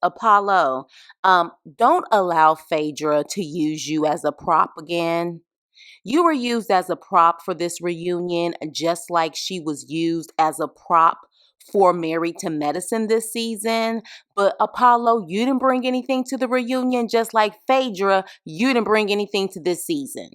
Apollo, don't allow Phaedra to use you as a prop again. You were used as a prop for this reunion, just like she was used as a prop for Married to Medicine this season. But Apollo, you didn't bring anything to the reunion, just like Phaedra, you didn't bring anything to this season.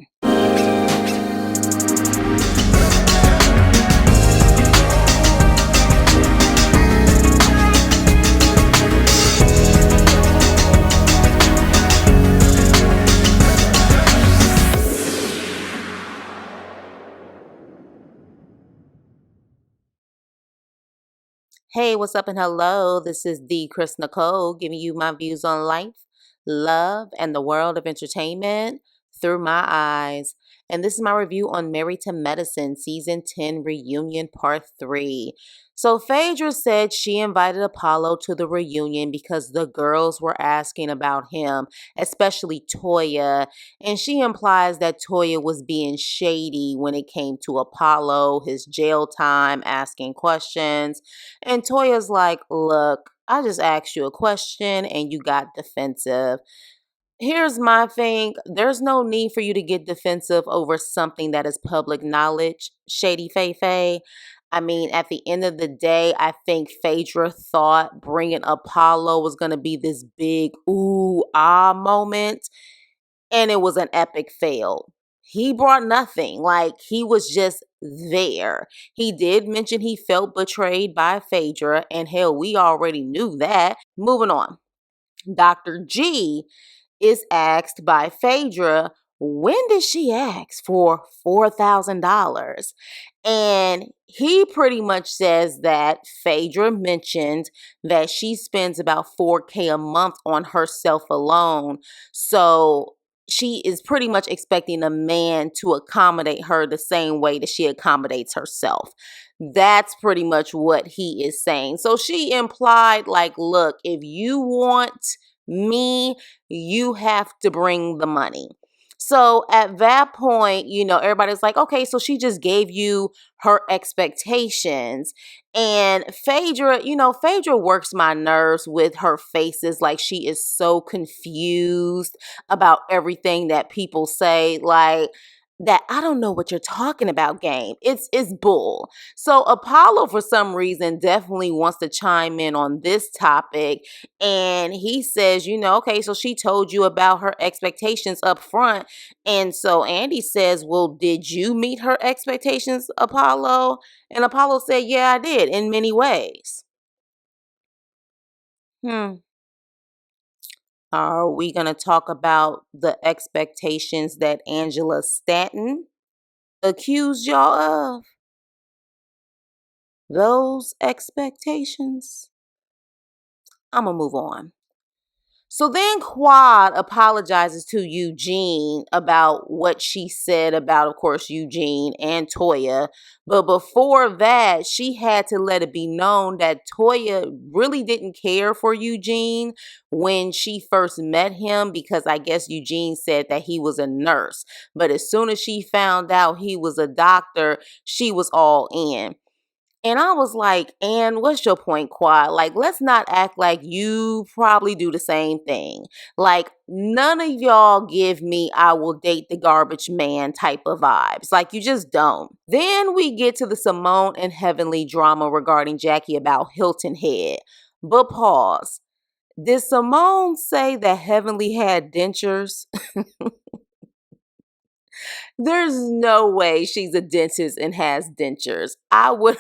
Hey, what's up and hello? This is the Chris Nicole giving you my views on life, love, and the world of entertainment through my eyes. And this is my review on Married to Medicine Season 10 Reunion Part 3. So Phaedra said she invited Apollo to the reunion because the girls were asking about him, especially Toya. And she implies that Toya was being shady when it came to Apollo, his jail time, asking questions. And Toya's like, look, I just asked you a question and you got defensive. Here's my thing. There's no need for you to get defensive over something that is public knowledge, Shady Faye. I mean, at the end of the day, I think Phaedra thought bringing Apollo was going to be this big ooh ah moment, and it was an epic fail. He brought nothing. Like, he was just there. He did mention he felt betrayed by Phaedra, and hell, we already knew that. Moving on. Dr. G is asked by Phaedra, when did she ask for $4,000? And he pretty much says that Phaedra mentioned that she spends about $4K a month on herself alone. So she is pretty much expecting a man to accommodate her the same way that she accommodates herself. That's pretty much what he is saying. So she implied, like, look, if you want me, you have to bring the money. So at that point, everybody's like, okay, so she just gave you her expectations. And Phaedra works my nerves with her faces. Like, she is so confused about everything that people say. Like, that I don't know what you're talking about game. It's bull. So Apollo, for some reason, definitely wants to chime in on this topic. And he says, okay, so she told you about her expectations up front. And so Andy says, well, did you meet her expectations, Apollo? And Apollo said, yeah, I did in many ways. Are we going to talk about the expectations that Angela Stanton accused y'all of? Those expectations? I'm going to move on. So then Quad apologizes to Eugene about what she said about, of course, Eugene and Toya. But before that, she had to let it be known that Toya really didn't care for Eugene when she first met him, because I guess Eugene said that he was a nurse. But as soon as she found out he was a doctor, she was all in. And I was like, and what's your point, Quad? Like, let's not act like you probably do the same thing. Like, none of y'all give me I will date the garbage man type of vibes. Like, you just don't. Then we get to the Simone and Heavenly drama regarding Jackie about Hilton Head. But pause. Did Simone say that Heavenly had dentures? There's no way she's a dentist and has dentures. I will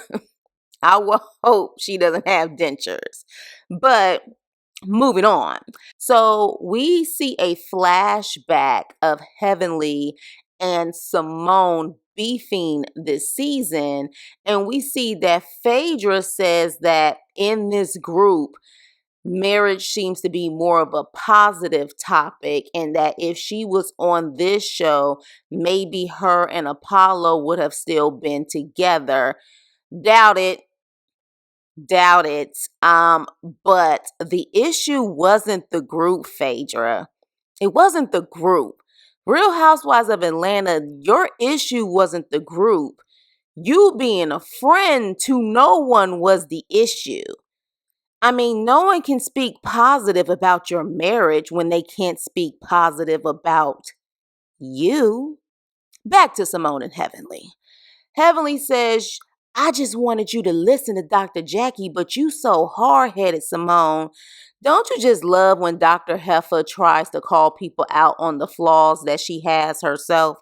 hope she doesn't have dentures. But moving on. So we see a flashback of Heavenly and Simone beefing this season. And we see that Phaedra says that in this group, marriage seems to be more of a positive topic, and that if she was on this show, maybe her and Apollo would have still been together. Doubt it. Doubt it. But the issue wasn't the group, Phaedra. It wasn't the group. Real Housewives of Atlanta, your issue wasn't the group. You being a friend to no one was the issue. I mean, no one can speak positive about your marriage when they can't speak positive about you. Back to Simone and Heavenly. Heavenly says, I just wanted you to listen to Dr. Jackie, but you so hard-headed, Simone. Don't you just love when Dr. Heffa tries to call people out on the flaws that she has herself?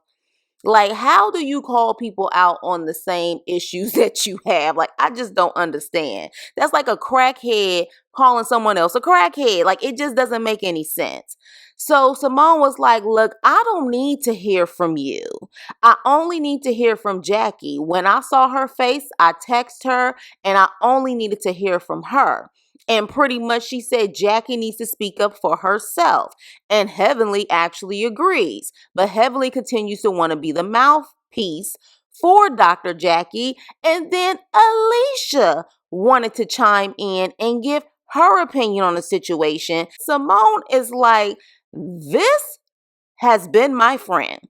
Like, how do you call people out on the same issues that you have? Like, I just don't understand. That's like a crackhead calling someone else a crackhead. Like, it just doesn't make any sense. So Simone was like, look, I don't need to hear from you. I only need to hear from Jackie. When I saw her face, I texted her and I only needed to hear from her. And pretty much she said Jackie needs to speak up for herself. And Heavenly actually agrees. But Heavenly continues to want to be the mouthpiece for Dr. Jackie. And then Alicia wanted to chime in and give her opinion on the situation. Simone is like, this has been my friend.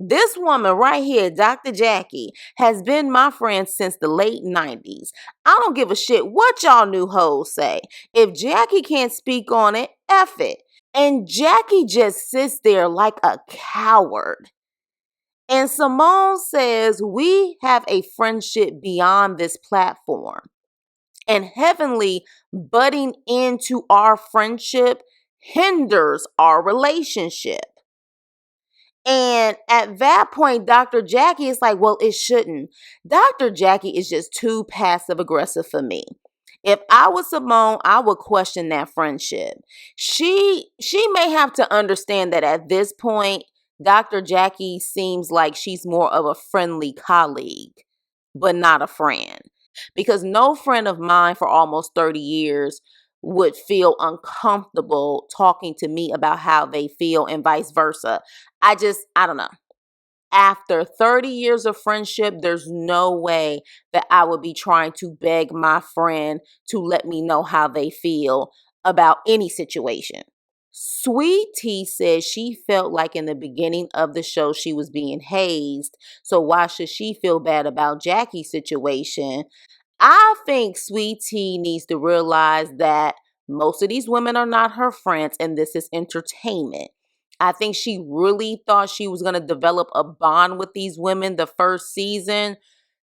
This woman right here, Dr. Jackie, has been my friend since the late 90s. I don't give a shit what y'all new hoes say. If Jackie can't speak on it, F it. And Jackie just sits there like a coward. And Simone says, we have a friendship beyond this platform. And Heavenly butting into our friendship hinders our relationship. And at that point, Dr. Jackie is like, well, it shouldn't. Dr. Jackie is just too passive aggressive for me. If I was Simone, I would question that friendship. She may have to understand that at this point, Dr. Jackie seems like she's more of a friendly colleague, but not a friend. Because no friend of mine for almost 30 years would feel uncomfortable talking to me about how they feel and vice versa. I don't know. After 30 years of friendship, there's no way that I would be trying to beg my friend to let me know how they feel about any situation. Sweet Tea says she felt like in the beginning of the show she was being hazed. So why should she feel bad about Jackie's situation? I think Sweet Tea needs to realize that most of these women are not her friends and this is entertainment. I think she really thought she was going to develop a bond with these women the first season.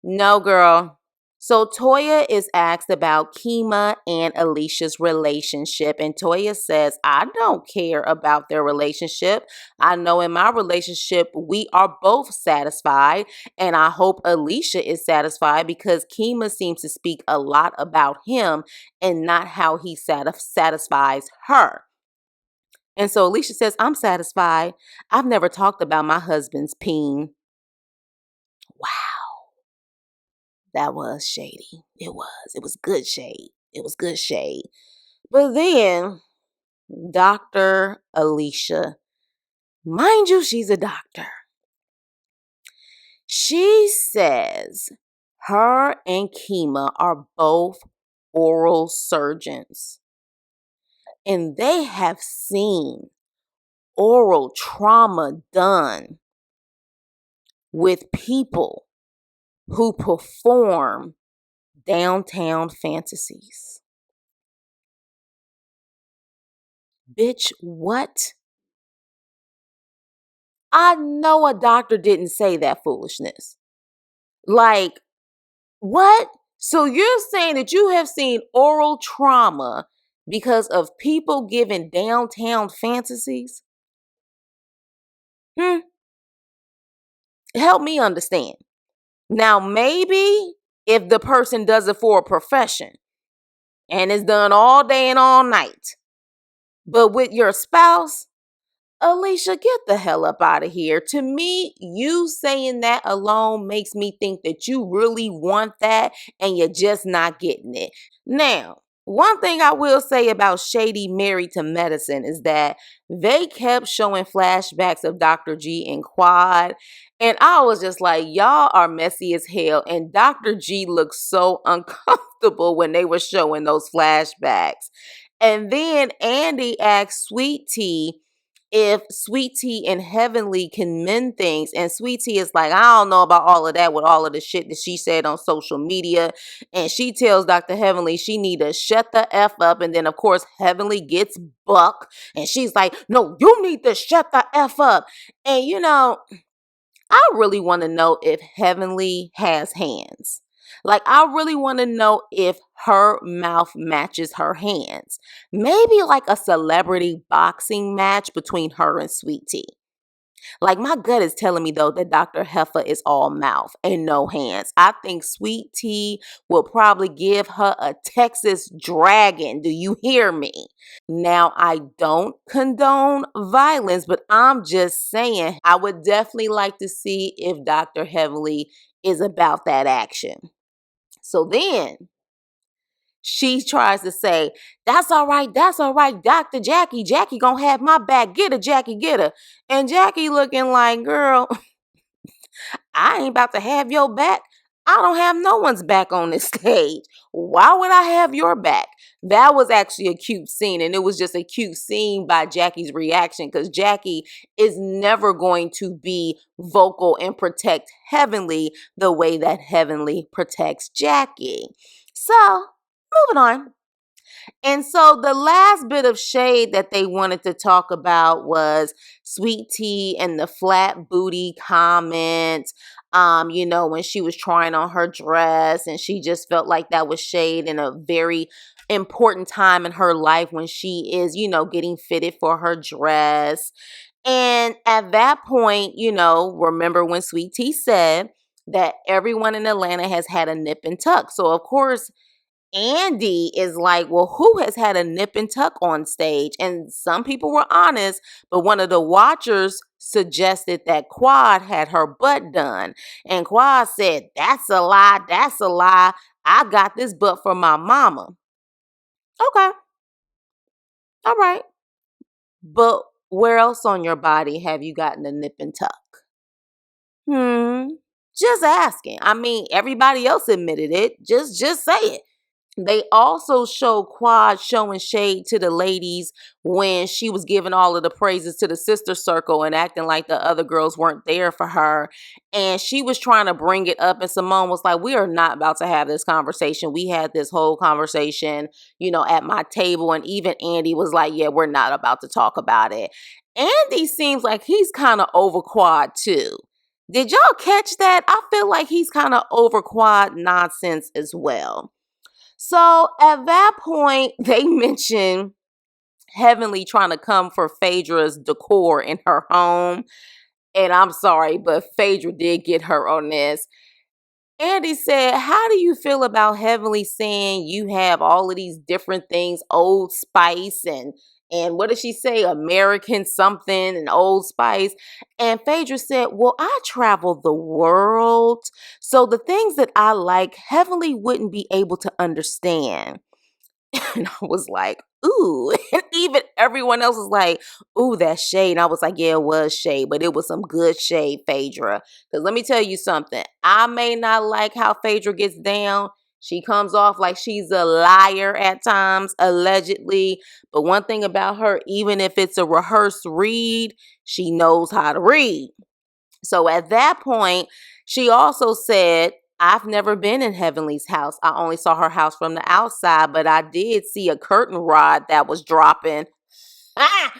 No, girl. So Toya is asked about Kima and Alicia's relationship, and Toya says, I don't care about their relationship. I know in my relationship, we are both satisfied, and I hope Alicia is satisfied because Kima seems to speak a lot about him and not how he satisfies her. And so Alicia says, I'm satisfied. I've never talked about my husband's peen. Wow, that was shady. It was. It was good shade. It was good shade. But then Dr. Alicia, mind you, she's a doctor. She says her and Kima are both oral surgeons. And they have seen oral trauma done with people who perform downtown fantasies. Bitch, what? I know a doctor didn't say that foolishness. Like, what? So you're saying that you have seen oral trauma because of people giving downtown fantasies? Help me understand. Now, maybe if the person does it for a profession and it's done all day and all night, but with your spouse, Alicia, get the hell up out of here. To me, you saying that alone makes me think that you really want that and you're just not getting it. Now, one thing I will say about Shady Married to Medicine is that they kept showing flashbacks of Dr. G and Quad. And I was just like, y'all are messy as hell. And Dr. G looked so uncomfortable when they were showing those flashbacks. And then Andy asked Sweet Tea if Sweet Tea and Heavenly can mend things. And Sweet Tea is like, I don't know about all of that with all of the shit that she said on social media. And she tells Dr. Heavenly she need to shut the F up. And then, of course, Heavenly gets buck. And she's like, no, you need to shut the F up. And, I really want to know if Heavenly has hands. Like, I really want to know if her mouth matches her hands. Maybe like a celebrity boxing match between her and Sweet Tea. Like, my gut is telling me, though, that Dr. Heffa is all mouth and no hands. I think Sweet Tea will probably give her a Texas dragon. Do you hear me? Now, I don't condone violence, but I'm just saying I would definitely like to see if Dr. Heavenly is about that action. So then she tries to say, that's all right, Dr. Jackie. Jackie gonna have my back. Get her, Jackie, get her. And Jackie looking like, girl, I ain't about to have your back. I don't have no one's back on this stage. Why would I have your back? That was actually a cute scene, and it was just a cute scene by Jackie's reaction because Jackie is never going to be vocal and protect Heavenly the way that Heavenly protects Jackie. So, moving on. And so the last bit of shade that they wanted to talk about was Sweet Tea and the flat booty comment. When she was trying on her dress and she just felt like that was shade in a very important time in her life when she is, getting fitted for her dress. And at that point, remember when Sweet Tea said that everyone in Atlanta has had a nip and tuck. So of course, Andy is like, well, who has had a nip and tuck on stage? And some people were honest, but one of the watchers suggested that Quad had her butt done. And Quad said, that's a lie. That's a lie. I got this butt from my mama. Okay. All right. But where else on your body have you gotten a nip and tuck? Just asking. I mean, everybody else admitted it. Just say it. They also showed Quad showing shade to the ladies when she was giving all of the praises to the sister circle and acting like the other girls weren't there for her. And she was trying to bring it up, and Simone was like, we are not about to have this conversation. We had this whole conversation, at my table. And even Andy was like, yeah, we're not about to talk about it. Andy seems like he's kind of over Quad too. Did y'all catch that? I feel like he's kind of over Quad nonsense as well. So at that point, they mentioned Heavenly trying to come for Phaedra's decor in her home. And I'm sorry, but Phaedra did get her on this. Andy said, how do you feel about Heavenly saying you have all of these different things, Old Spice and what did she say? American something and Old Spice. And Phaedra said, well, I travel the world. So the things that I like, Heavenly wouldn't be able to understand. And I was like, ooh. And even everyone else was like, ooh, that's shade. And I was like, yeah, it was shade, but it was some good shade, Phaedra. Because let me tell you something. I may not like how Phaedra gets down. She comes off like she's a liar at times, allegedly. But one thing about her, even if it's a rehearsed read, she knows how to read. So at that point, she also said, I've never been in Heavenly's house. I only saw her house from the outside, but I did see a curtain rod that was dropping. Ah!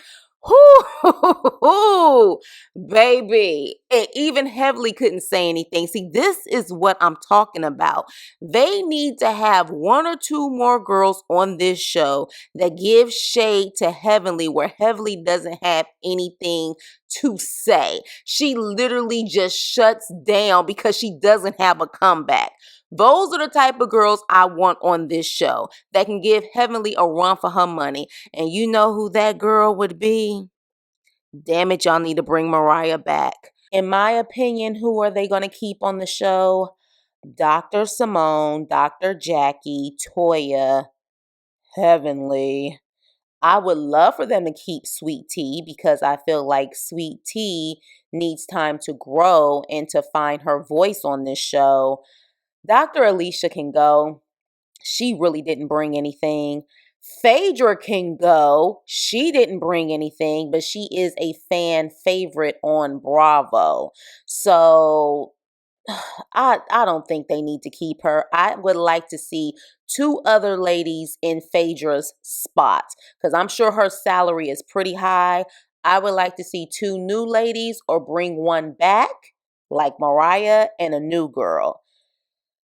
Whoo, baby. And even Heavenly couldn't say anything. See, this is what I'm talking about. They need to have one or two more girls on this show that give shade to Heavenly where Heavenly doesn't have anything to say. She literally just shuts down because she doesn't have a comeback. Those are the type of girls I want on this show that can give Heavenly a run for her money. And you know who that girl would be? Damn it, y'all need to bring Mariah back. In my opinion, who are they going to keep on the show? Dr. Simone, Dr. Jackie, Toya, Heavenly. I would love for them to keep Sweet Tea because I feel like Sweet Tea needs time to grow and to find her voice on this show. Dr. Alicia can go. She really didn't bring anything. Phaedra can go. She didn't bring anything, but she is a fan favorite on Bravo. So I don't think they need to keep her. I would like to see two other ladies in Phaedra's spot because I'm sure her salary is pretty high. I would like to see two new ladies or bring one back, like Mariah, and a new girl.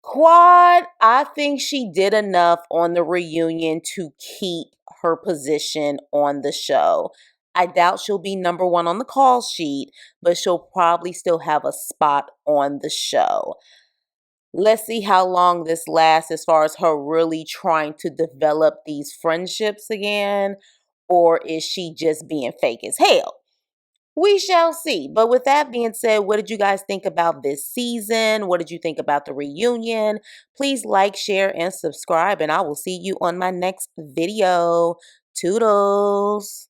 Quad, I think she did enough on the reunion to keep her position on the show. I doubt she'll be number one on the call sheet, but she'll probably still have a spot on the show. Let's see how long this lasts as far as her really trying to develop these friendships again, or is she just being fake as hell? We shall see. But with that being said, what did you guys think about this season? What did you think about the reunion? Please like, share, and subscribe, and I will see you on my next video. Toodles.